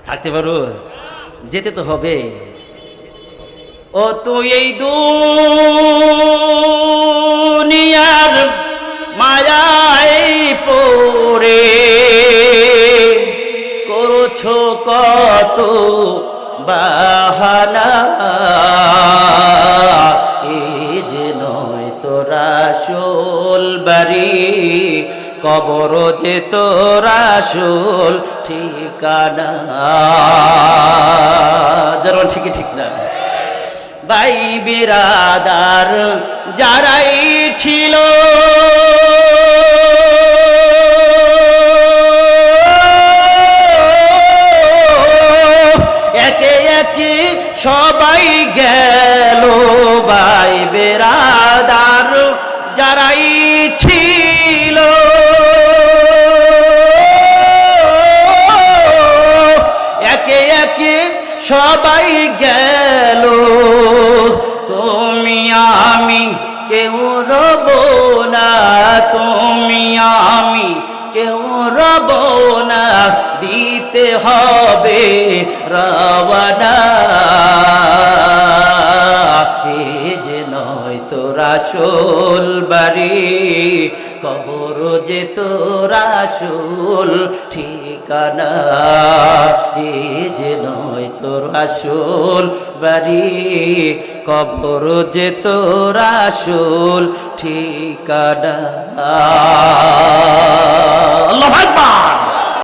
থাকতে পারো? যেতে তো হবে। ও তুই এই দুনিয়ার মায়ায় পড়ে করছো কত বাহানা, এই যে নয় তোর আসল বাড়ি, কবর যে তোর আসল ঠিকানা। যারা ঠিকই ঠিক না ভাই বিরাদার যারাই ছিল একে একে সবাই গেল, ভাই বিরাদার যারাই ছিল একে একে সবাই গেল। তুমি আমি কেউ রব না, তুমি আমি কেউ রব না, দিতে হবে রওয়ানা। এ যে নয় তোর আসল বাড়ি, কবর যে তোর আসল ঠিকানা। এ যে নয় তোর আসল বাড়ি, কবর যে তোর আসল ঠিকানা। আল্লাহু আকবার।